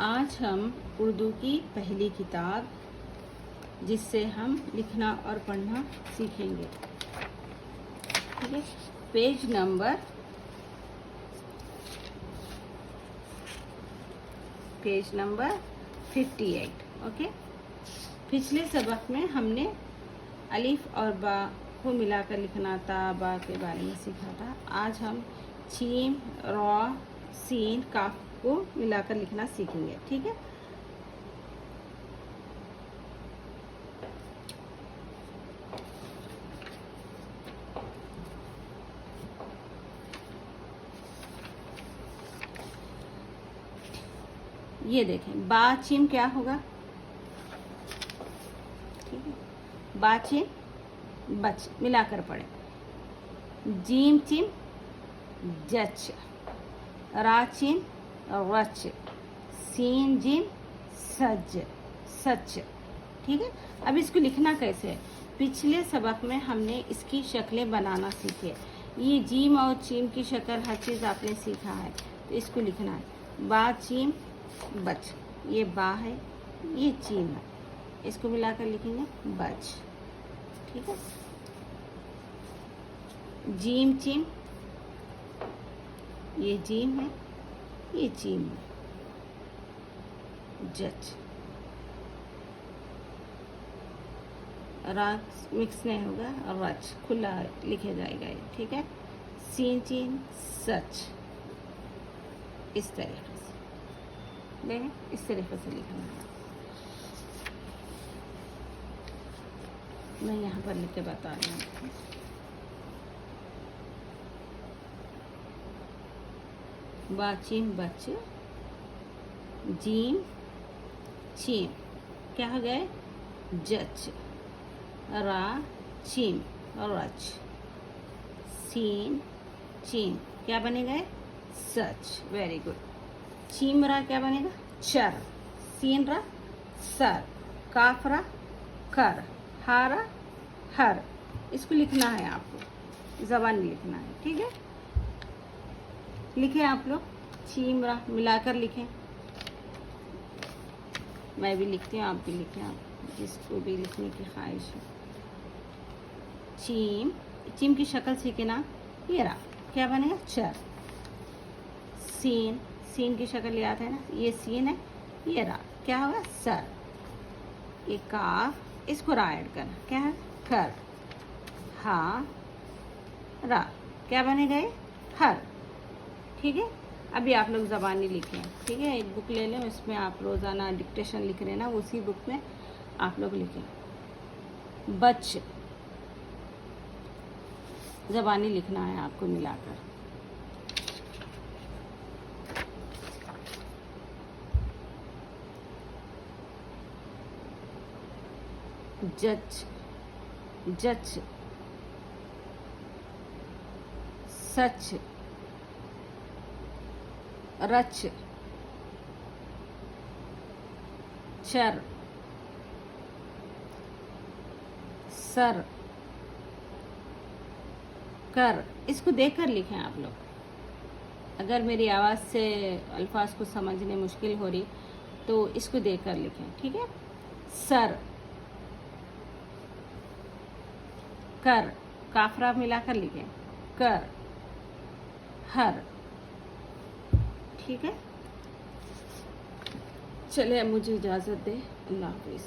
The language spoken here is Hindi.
आज हम उर्दू की पहली किताब जिससे हम लिखना और पढ़ना सीखेंगे। ठीक है, पेज नंबर 58। ओके, पिछले सबक में हमने अलिफ और बा को मिलाकर लिखना ता बा के बारे में सीखा था। आज हम छीम रॉ सीन काफ को मिलाकर लिखना सीखेंगे। ठीक है, ये देखें, बा चिम क्या होगा? ठीक है, बा चिम बच, मिलाकर पढ़े। जीम चिम जच, रा चिम रच, सीन जिम सज सच। ठीक है, अब इसको लिखना कैसे है? पिछले सबक में हमने इसकी शक्लें बनाना सीखे। ये जीम और चीम की शक्ल हर चीज़ आपने सीखा है, तो इसको लिखना है बा चीम बच। ये बा है, ये चीम है, इसको मिलाकर लिखेंगे बच। ठीक है, जीम चीम, ये जीम है, ये चीम है, जच। रात मिक्स नहीं होगा और रच खुला लिखे जाएगा ये। ठीक है, सीन चीन सच। इस तरीके से देखें, इस तरीके से लिखना है। मैं यहाँ पर लिख के बता रही हूँ। बाचीम बच, जीम चीम क्या हो गए? जच, रा चीम रच, सीन चीम क्या बने गए? सच। Very good. चीमरा क्या बनेगा? चर, सीन रा सर, काफरा कर, हारा हर। इसको लिखना है आपको, ज़बान लिखना है। ठीक है, लिखें आप लोग, चीमरा मिलाकर लिखें। मैं भी लिखती हूँ, आप भी लिखें, आप जिसको भी लिखने की ख्वाहिश है। चीम, चीम की शक्ल सीखे ना, ये रहा क्या बनेगा? चर। सीन, सीन की शक्ल याद है ना, ये सीन है, ये रहा क्या होगा? सर। ये काफ, इसको रा ऐड करना, क्या है? कर। हा रा क्या बनेगा? ये हर। ठीक है, अभी आप लोग ज़बानी लिखें। ठीक है, एक बुक ले लें, उसमें आप रोज़ाना डिक्टेशन लिख रहे हैं ना, उसी बुक में आप लोग लिखें। बच, ज़बानी लिखना है आपको मिलाकर। जच, जच, सच, रच, चर, सर, कर। इसको देखकर लिखें आप लोग। अगर मेरी आवाज़ से अल्फाज को समझने मुश्किल हो रही तो इसको देखकर लिखें। ठीक है, सर, कर, काफरा मिलाकर लिखें, कर, हर। ठीक है, चलिए अब मुझे इजाज़त दें। अल्लाह हाफिज़।